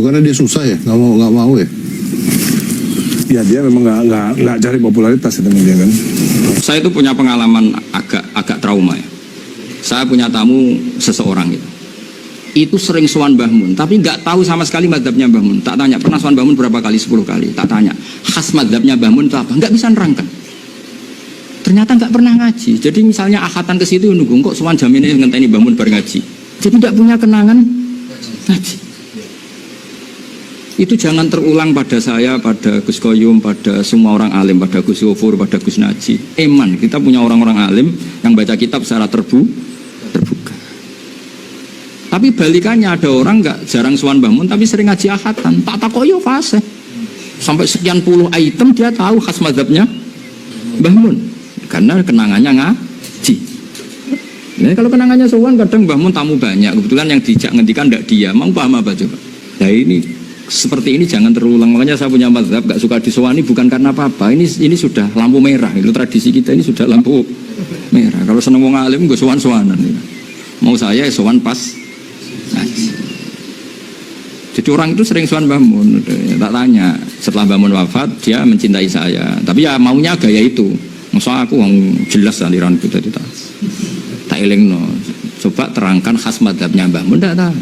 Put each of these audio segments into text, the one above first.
Bukannya dia susah ya, nggak mau ya? Ya dia memang nggak cari popularitas itu dia kan. Saya itu punya pengalaman agak trauma ya. Saya punya tamu seseorang itu sering sowan Mbah Mun, tapi nggak tahu sama sekali madzhabnya Mbah Mun. Tak tanya, pernah sowan Mbah Mun berapa kali? 10 kali. Tak tanya, khas madzhabnya Mbah Mun itu apa? Nggak bisa nerangkan. Ternyata nggak pernah ngaji. Jadi misalnya ahatan ke situ nunggu kok sowan jaminnya ngenteni Mbah Mun bar ngaji. Jadi tidak punya kenangan ngaji. Itu jangan terulang pada saya, pada Gus Koyum, pada semua orang alim, pada Gus Yofur, pada Gus Naji. Eman, kita punya orang-orang alim yang baca kitab secara terbuka. Tapi balikannya ada orang nggak jarang sowan Mbah Mun tapi sering ngaji ahatan. Tak takoyo fase. Sampai sekian puluh item dia tahu khas mazhabnya Mbah Mun. Karena kenangannya ngaji. Nah, kalau kenangannya sowan kadang Mbah Mun tamu banyak. Kebetulan yang dijak ngendikan ndak dia. Mau paham apa coba? Nah ini seperti ini jangan terulang. Makanya saya punya mazhab gak suka disowani bukan karena apa-apa. Ini sudah lampu merah. Itu tradisi kita ini sudah lampu merah. Kalau seneng wong alim gue sowan-sowanan. Mau saya sowan pas ngaji. Jadi orang itu sering sowan Mbah Mun. Tak tanya, setelah Mbah Mun wafat dia mencintai saya. Tapi ya maunya gaya itu. Maksudnya aku jelas aliranku tadi tak elingno. Coba terangkan khas mazhabnya Mbah Mun, ndak tahu.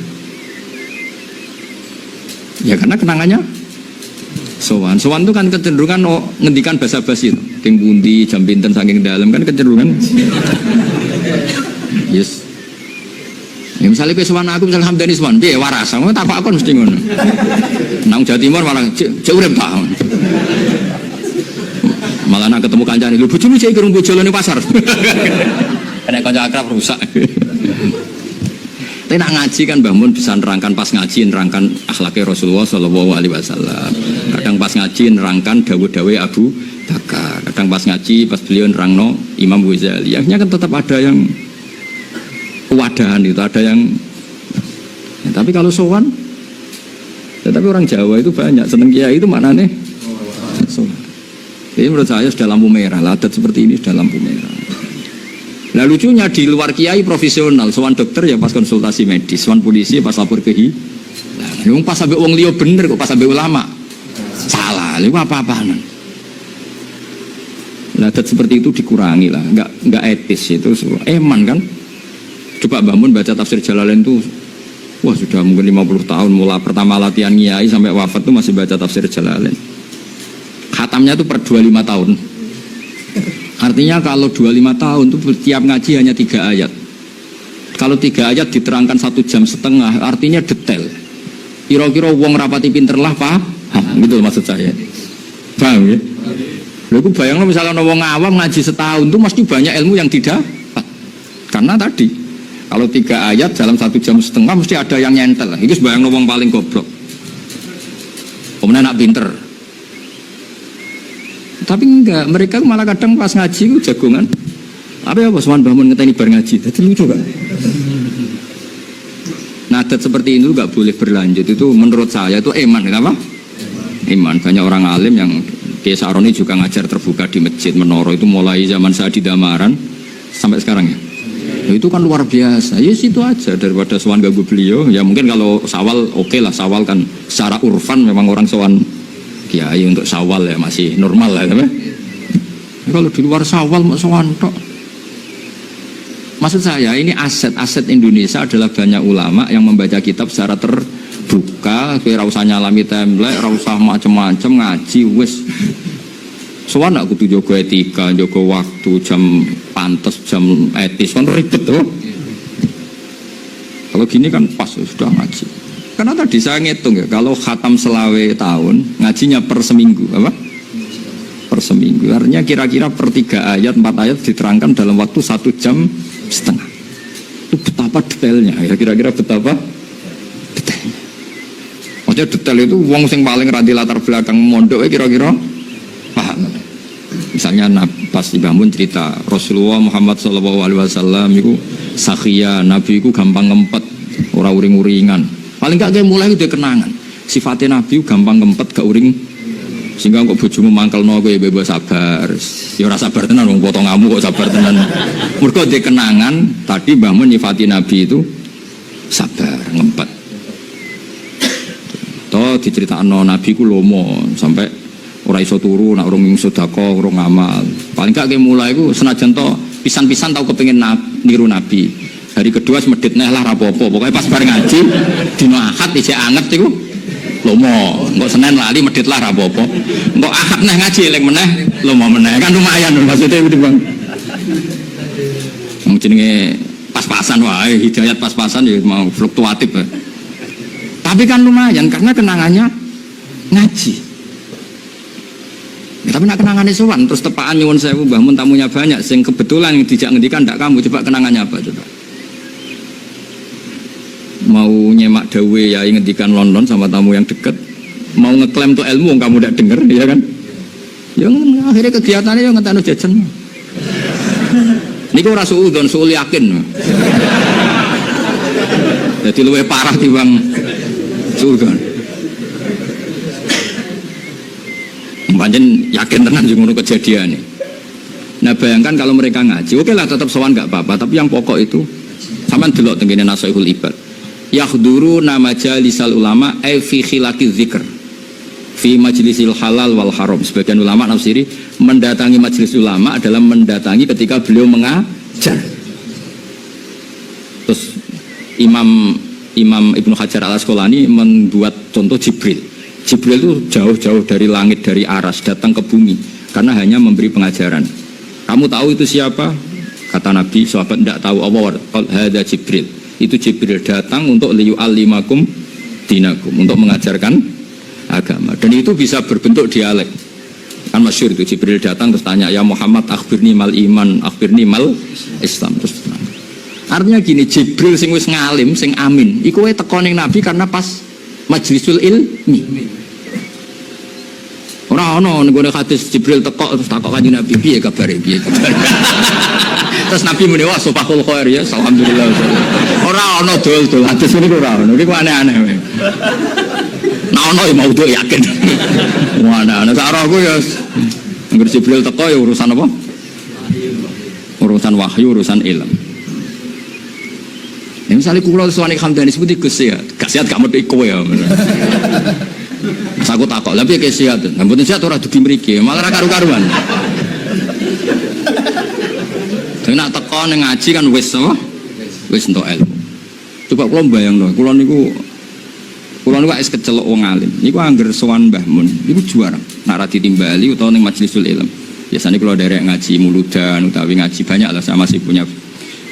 Ya karena kenangannya sowan itu kan kecenderungan ngendikan basa-basi itu ting pundi jam pinten saking dalam kan kecenderungan yes ya misalnya ke sowan aku misalnya Hamdani sowan piye waras aku tak apa mesti ngono nang Jawa Timur malah cek urip tak malah nak ketemu kancane lho bojomu cek gerung bojolone pasar kena kanca akrab rusak. Tapi nak ngaji kan Mbah Mun bisa nerangkan pas ngaji nerangkan akhlaknya Rasulullah Shallallahu Alaihi Wasallam. Kadang pas ngaji nerangkan dawe-dawe Abu Bakar. Kadang pas ngaji pas beliau nerangno Imam Ghazali. Akhirnya kan tetap ada yang kewadahan itu, ada yang. Ya, tapi kalau sowan, tetapi orang Jawa itu banyak seneng kiai itu maknanya sowan. Jadi menurut saya sudah lampu merah. Adat seperti ini sudah lampu merah. Nah lucunya di luar kiai profesional, sowan dokter ya pas konsultasi medis, sowan polisi pas lapor ke nah, pas sampai wong liya bener kok pas sampai ulama salah, itu apa-apaan. Nah seperti itu dikurangi lah, nggak etis itu, eman kan. Coba Mbah Mun baca tafsir Jalalain itu, wah sudah mungkin 50 tahun mulai pertama latihan kiai sampai wafat tuh masih baca tafsir Jalalain. Khatamnya tuh per 25 tahun. Artinya kalau 25 tahun itu tiap ngaji hanya 3 ayat. Kalau 3 ayat diterangkan 1,5 jam, artinya detail. Kira-kira wong rapati pinter lah paham, gitu maksud saya. Paham ya? Lalu bayangkan misalnya wong awam ngaji setahun itu mesti banyak ilmu yang tidak. Karena tadi kalau 3 ayat dalam 1,5 jam mesti ada yang nyentel. Itu bayangkan wong paling goblok. Kemudian anak pinter. Tapi enggak, mereka malah kadang pas ngaji itu jagongan. Apa ya sowan Mbah Mun ngeteni bar ngaji. Jadi lucu kan? Nah, adat seperti itu enggak boleh berlanjut. Itu menurut saya itu eman, kenapa? Iman. Banyak orang alim yang Kiai Sa'roni juga ngajar terbuka di masjid Menoro itu mulai zaman saya di Damaran sampai sekarang ya. Ya itu kan luar biasa. Ya situ aja daripada sowan ganggu beliau. Ya mungkin kalau Sawal oke lah, Sawal kan secara urfan memang orang sowan kiai untuk Sawal ya masih normal lah, kan? Kalau di luar Sawal mau sowan tok. Maksud saya ini aset Indonesia adalah banyak ulama yang membaca kitab secara terbuka, kira usah nyalami template, ora usah macam-macam ngaji wis. Sowan aku kudu jaga etika, jaga waktu, jam pantes, jam etis, kan ribet tuh. Kalau gini kan pas sudah ngaji. Karena tadi saya ngitung ya, kalau khatam selawe tahun, ngajinya per seminggu, apa? Per seminggu. Artinya kira-kira per 3 ayat, 4 ayat diterangkan dalam waktu 1,5 jam. Itu betapa detailnya, ya kira-kira betapa detailnya. Maksudnya detail itu, wong sing paling radi latar belakang mondok, kira-kira paham. Misalnya pas Mbah Mun cerita, Rasulullah Muhammad SAW itu sakhiyah, Nabi itu gampang ngempet, ora uring-uringan. Paling gak kayak mulai udah kenangan. Sifatnya Nabi gampang ngempet gak uring. Sehingga kok bojomu mangkelno kowe bebas sabar. Ya ora sabar tenan wong potong kamu kok sabar tenan. Mergo dhe kenangan tadi Mbah Mun nyifati Nabi itu sabar, ngempet. cerita diceritakno Nabi ku lomo sampai ora iso turu nak urung sedekah urung ngamal. Paling gak mulai ku senajan to pisan-pisan tau kepengin niru Nabi. Hari kedua semedit neh lah rapopo. Pokoknya pas bareng ngaji dina Ahad isih anget iku lomo. Engko Senin lali medit lah rapopo. Engko Ahad neh ngaji eling meneh lomo meneh. Kan lumayan maksudnya itu Bang. Wong jenenge pas-pasan wae, hidayat pas-pasan ya mau fluktuatif ya. Tapi kan lumayan karena kenangannya ngaji. Ya, tapi nak kenangannya sowan terus tepaan nyuwun sewu Mbah mun tamunya banyak sing kebetulan yang dijak ngendikan ndak kamu coba kenangannya apa coba. Mau nyemak dawe ya ngendikan London sama tamu yang dekat, mau ngeklaim tuh ilmu kamu ndak denger ya kan. Ya akhirnya kegiatannya yang ngetano jajan. Niku ora suudzon, suul yakin. Jadi luwih parah timbang suudzon. Pancen yakin tenan sing ngono kejadiane. Nah bayangkan kalau mereka ngaji, oke lah tetap sowan enggak apa-apa, tapi yang pokok itu sampean delok tengene Nasaihul Ibad. Yahduru nama jalisal ulama fi khilaqi dzikr. Fi majlisil halal wal haram. Sebagian ulama nafsiri mendatangi majelis ulama adalah mendatangi ketika beliau mengajar. Terus Imam Ibnu Hajar Al-Asqalani membuat contoh Jibril. Jibril itu jauh-jauh dari langit, dari aras datang ke bumi karena hanya memberi pengajaran. Kamu tahu itu siapa? Kata Nabi, sahabat tidak tahu. Allah hada Jibril. Itu Jibril datang untuk liyu'allimakum dinakum, untuk mengajarkan agama. Dan itu bisa berbentuk dialek. Kan masyhur itu Jibril datang terus tanya, "Ya Muhammad, akhbirni mal iman, akhbirni mal Islam." Terus artinya gini, Jibril sing wis ngalim, sing amin, iku wae teko ning Nabi karena pas majlisul ilmi. Ora ono ning hadis Jibril teko terus takok kanjeng Nabi, "Piye kabare? Piye kabare?" Terus Nabi muni, "Wah, subhanallah khair ya, alhamdulillah." Ora ono dol-dol hadis niku ora ono. Niku aneh-aneh wae. Nah ono ya mau tuh yakin. Mana ana sak aku ya ngger Jibril teko ya urusan apa? Urusan wahyu, urusan ilmu. Ya misalnya kula suwani Hamdani sebuti Gus sehat. Gak sehat gak medhi kowe ya. Aku takok, lha piye sehat? Lah mboten sehat ora dugi mriki, malah ra karu-karuan. Dene nak teko ning ngaji kan wis apa? Wis entuk ilmu. Coba kula mbayangno, kula niku wis kecelok wong alim. Niku angger sowan Mbah Mun, niku juara. Nak ra ditimbali utawa ning majlisul ilm. Biasanya kalau derek ngaji muludan utawi ngaji banyak lah, saya masih punya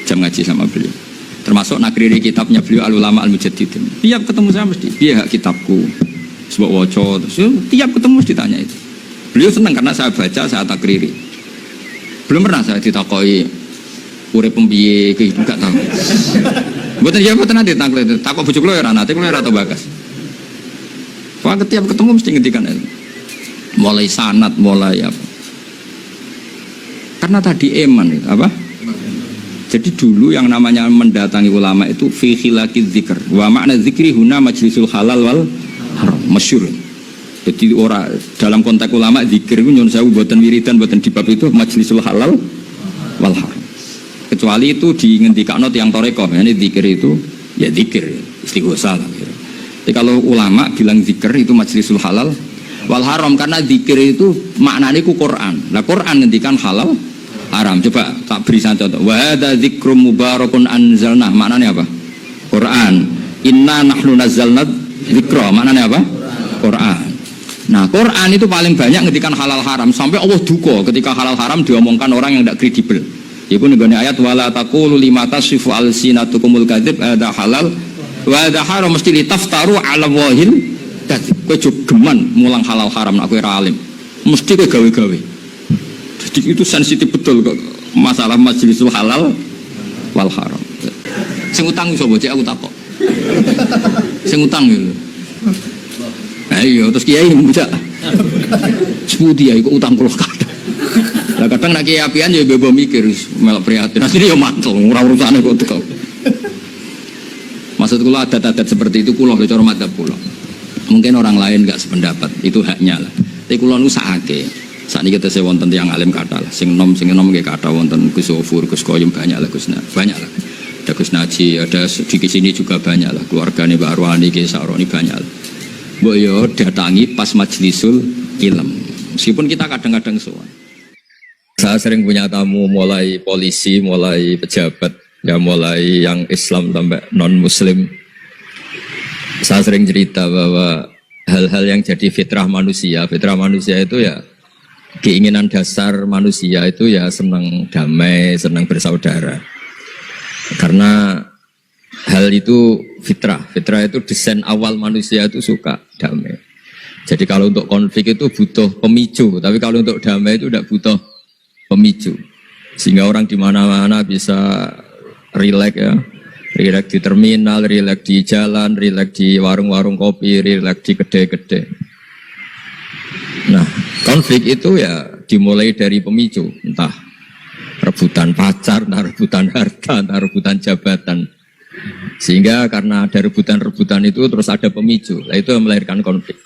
jam ngaji sama beliau. Termasuk nakriri kitabnya beliau Al-Ulama Al-Mujaddidin. Tiap ketemu saya mesti, "Piye hak kitabku?" Sebab waca terus tiap ketemu mesti ditanya itu. Beliau senang karena saya baca, saya takriri. Belum pernah saya ditakoki urip pembiye kehidupan gak tahu. Mboten ya mboten nanti takok bojo kula ya ora nate, kula ora tau bakas. Pokoknya tiap ketemu mesti ngendikan itu. Mulai sanad, mulai apa. Karena tadi eman itu apa? Jadi dulu yang namanya mendatangi ulama itu fi khilaqi dzikr. Wa makna dzikri huna majlisul halal wal haram, masyhur. Jadi orang dalam konteks ulama dzikir itu nyuwun sewu mboten wiridan, mboten di bab itu majlisul halal wal haram. Kecuali itu di ngendikakno tiyang tarekah, yani dzikir itu ya dzikir, istighosah lah. Jadi kalau ulama bilang dzikir itu majlisul halal wal haram karena dzikir itu maknanya ku Quran. Nah Quran ngendikan halal haram. Coba tak beri contoh. Wa hadza dzikrum mubarakun anzalna. Maknanya apa? Quran. Inna nahnu nazzalna dzikra. Maknanya apa? Quran. Nah, Quran itu paling banyak ngendikan halal haram sampai Allah duka ketika halal haram diomongkan orang yang tidak kredibel. Iku nggone ayat wala taqulu lima tasifu alsinatukumul kadzib ada halal wa ada haram mesti litaftaru ala wahil kadzib. Kowe geman mulang halal haram nek kowe ora alim. Mesti kowe gawe-gawe. Jadi itu sensitif betul kok masalah majlisul halal wal haram. Sing utang iso bocek aku takok. Sing utang lho. Nah iya terus kiai mbocak. Seputi ya iku utang kula kadang. Lah kadang nek kiai apian ya bebo mikir melok prihatin. Asline ya mantel ora urusane kok teko. Maksud kula adat-adat seperti itu kula cara madzhab kula. Mungkin orang lain enggak sependapat, itu haknya lah. Tapi kula nu sakake. Sakniki kita wonten tiyang alim kathah lah. Sing enom nggih kathah wonten Gus Ofur, Gus Koyum banyak lah Gus banyak lah. Ada Gus Naji, ada di sini juga banyak lah. Keluargane Mbak Arwani, Ki Saroni banyak lah. mbok yo datangi pas majlisul ilm. Meskipun kita kadang-kadang sowan. Saya sering punya tamu mulai polisi, mulai pejabat, ya mulai yang Islam sampai non-Muslim. Saya sering cerita bahwa hal-hal yang jadi fitrah manusia itu ya keinginan dasar manusia itu ya senang damai, senang bersaudara. Karena hal itu fitrah itu desain awal manusia itu suka damai. Jadi kalau untuk konflik itu butuh pemicu, tapi kalau untuk damai itu tidak butuh pemicu. Sehingga orang di mana-mana bisa rileks ya. Rileks di terminal, rileks di jalan, rileks di warung-warung kopi, rileks di kedai-kedai. Nah, konflik itu ya dimulai dari pemicu, entah rebutan pacar, entah rebutan harta, entah rebutan jabatan. Sehingga karena ada rebutan-rebutan itu terus ada pemicu. Nah, itu yang melahirkan konflik.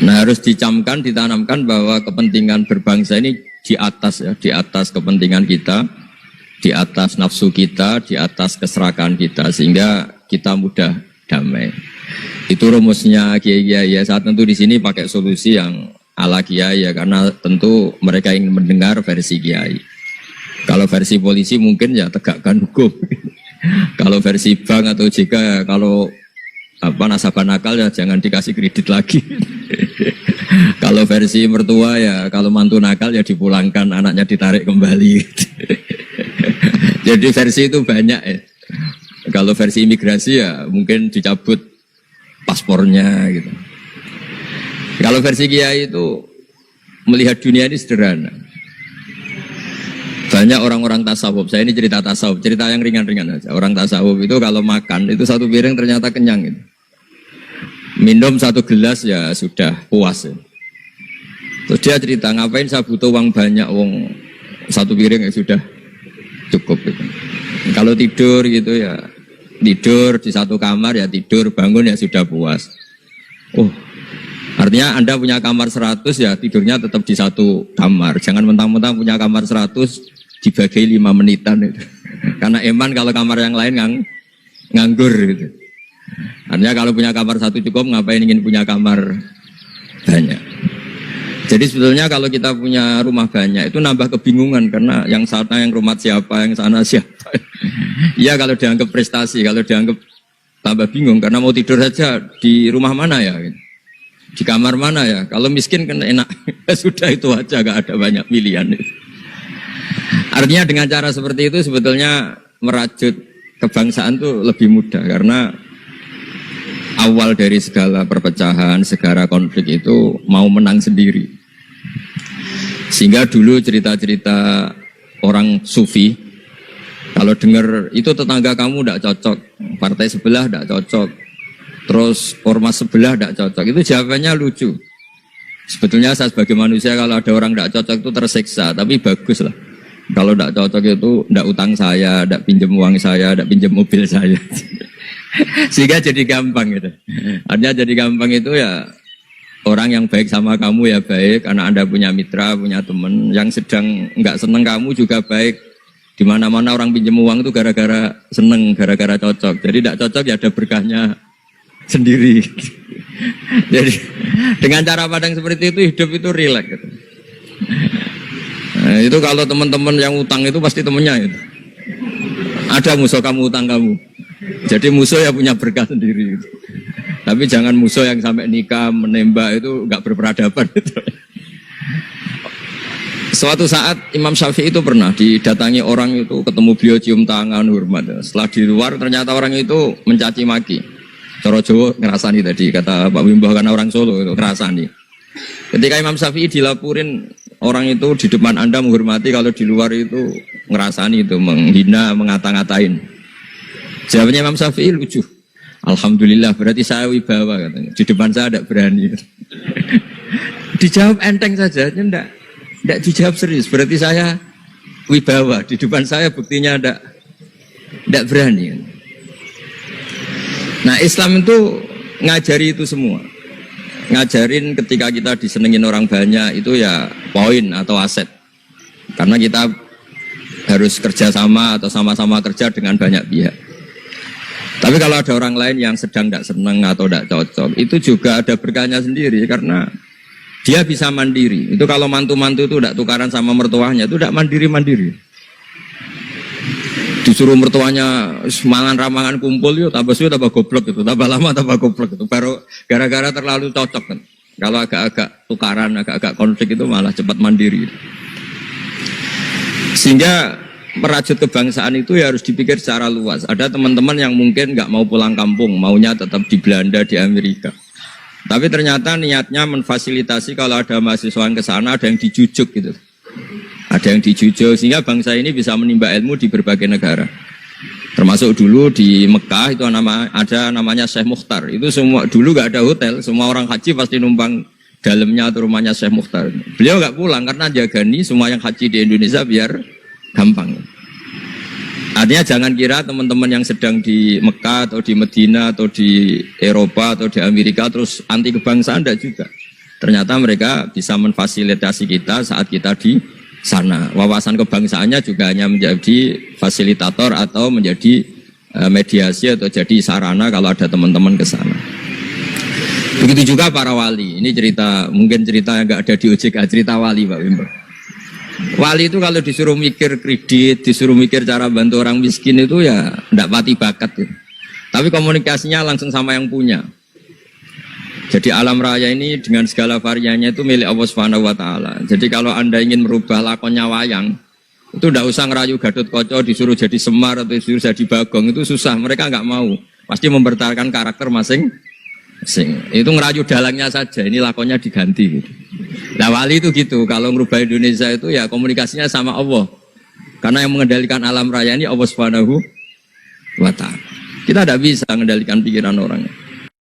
Nah, harus dicamkan, ditanamkan bahwa kepentingan berbangsa ini di atas ya, di atas kepentingan kita, di atas nafsu kita, di atas keserakahan kita, sehingga kita mudah damai. Itu rumusnya kiai-kiai ya. Saat tentu di sini pakai solusi yang ala kiai ya, karena tentu mereka ingin mendengar versi kiai. Kalau versi polisi mungkin ya tegakkan hukum. Kalau versi bank atau JK ya, kalau nasabah nakal ya jangan dikasih kredit lagi. Kalau versi mertua ya, kalau mantu nakal ya dipulangkan, anaknya ditarik kembali. Jadi versi itu banyak ya. Kalau versi imigrasi ya mungkin dicabut paspornya gitu. Kalau versi kiai itu melihat dunia ini sederhana. Banyak orang-orang tasawuf, saya ini cerita tasawuf, cerita yang ringan-ringan aja. Orang tasawuf itu kalau makan itu satu piring ternyata kenyang gitu. Minum satu gelas ya sudah puas ya. Terus dia cerita, ngapain saya butuh uang banyak, uang satu piring ya sudah cukup gitu. Kalau tidur gitu ya tidur di satu kamar ya tidur, bangun ya sudah puas. Oh, artinya Anda punya kamar 100 ya tidurnya tetap di satu kamar. Jangan mentang-mentang punya kamar 100 dibagi 5 menitan itu. Karena eman kalau kamar yang lain nganggur gitu. Artinya kalau punya kamar 1 cukup, ngapain ingin punya kamar banyak. Jadi sebetulnya kalau kita punya rumah banyak itu nambah kebingungan, karena yang sana yang rumah siapa, yang sana siapa. Iya kalau dianggap prestasi, kalau dianggap tambah bingung karena mau tidur saja di rumah mana ya, di kamar mana ya. Kalau miskin kan enak, sudah itu aja, gak ada banyak pilihan. Artinya dengan cara seperti itu sebetulnya merajut kebangsaan itu lebih mudah, karena awal dari segala perpecahan, segala konflik itu mau menang sendiri. Sehingga dulu cerita-cerita orang sufi, kalau dengar itu tetangga kamu tidak cocok, partai sebelah tidak cocok, terus ormas sebelah tidak cocok, itu jawabannya lucu. Sebetulnya saya sebagai manusia kalau ada orang tidak cocok itu tersiksa, tapi bagus lah. Kalau tidak cocok itu tidak utang saya, tidak pinjam uang saya, tidak pinjam mobil saya. Sehingga jadi gampang gitu. Artinya jadi gampang itu ya orang yang baik sama kamu ya baik, karena Anda punya mitra, punya teman. Yang sedang nggak seneng kamu juga baik. Di mana-mana orang pinjam uang itu gara-gara seneng, gara-gara cocok. Jadi tidak cocok ya ada berkahnya sendiri. Jadi dengan cara pandang seperti itu hidup itu rileks gitu. Nah, itu kalau teman-teman yang utang itu pasti temennya itu. Ada musuh kamu utang kamu. Jadi musuh ya punya berkah sendiri. Gitu. Tapi jangan musuh yang sampai nikah, menembak itu nggak berperadaban. Gitu. Suatu saat Imam Syafi'i itu pernah didatangi orang itu, ketemu beliau cium tangan hormat. Setelah di luar ternyata orang itu mencaci maki. Cara Jawa ngerasani tadi kata Pak Wimbah, karena orang Solo itu ngerasani. Ketika Imam Syafi'i dilaporin orang itu di depan Anda menghormati, kalau di luar itu ngerasani itu, menghina, ngata-ngatain. Jawabnya Imam Syafi'i lucu. Alhamdulillah, berarti saya wibawa katanya. Di depan saya tidak berani. Dijawab enteng saja, tidak dijawab serius. Berarti saya wibawa. Di depan saya buktinya tidak berani. Nah, Islam itu ngajari itu semua. Ngajarin ketika kita disenengin orang banyak itu ya poin atau aset. Karena kita harus kerjasama atau sama-sama kerja dengan banyak pihak. Tapi kalau ada orang lain yang sedang tidak senang atau tidak cocok, itu juga ada berkahnya sendiri karena dia bisa mandiri. Itu kalau mantu-mantu itu tidak tukaran sama mertuanya, itu tidak mandiri-mandiri. Disuruh mertuanya semangan ramangan kumpul, yuk tambah suwe tambah goblok itu, tambah lama tambah goblok itu. Baru gara-gara terlalu cocok kan. Kalau agak-agak tukaran, agak-agak konflik itu malah cepat mandiri. Sehingga merajut kebangsaan itu ya harus dipikir secara luas. Ada teman-teman yang mungkin nggak mau pulang kampung, maunya tetap di Belanda, di Amerika. Tapi ternyata niatnya memfasilitasi kalau ada mahasiswa yang ke sana, ada yang dijujuk gitu. Ada yang dijujuk sehingga bangsa ini bisa menimba ilmu di berbagai negara. Termasuk dulu di Mekah itu ada namanya Syekh Mukhtar. Itu semua dulu nggak ada hotel, semua orang haji pasti numpang dalamnya atau rumahnya Syekh Mukhtar. Beliau nggak pulang karena jagani semua yang haji di Indonesia biar gampang. Artinya jangan kira teman-teman yang sedang di Mekah atau di Medina atau di Eropa atau di Amerika terus anti kebangsaan, enggak juga. Ternyata mereka bisa memfasilitasi kita saat kita di sana. Wawasan kebangsaannya juga hanya menjadi fasilitator atau menjadi mediasi atau jadi sarana kalau ada teman-teman ke sana. Begitu juga para wali. Ini cerita, mungkin cerita yang enggak ada di OJK, cerita wali Pak Wimbo. Wali itu kalau disuruh mikir kredit, disuruh mikir cara bantu orang miskin itu ya enggak pati bakat gitu. Tapi komunikasinya langsung sama yang punya. Jadi alam raya ini dengan segala variannya itu milik Allah Subhanahu wa taala. Jadi kalau Anda ingin merubah lakonnya wayang, itu tidak usah ngerayu Gatot-Kaca disuruh jadi Semar atau disuruh jadi Bagong, itu susah, mereka nggak mau. Pasti mempertahankan karakter masing-masing. Itu ngerayu dalangnya saja, ini lakonnya diganti gitu. Nah wali itu gitu, kalau merubah Indonesia itu ya komunikasinya sama Allah. Karena yang mengendalikan alam raya ini Allah Subhanahu wa taala. Kita tidak bisa mengendalikan pikiran orang.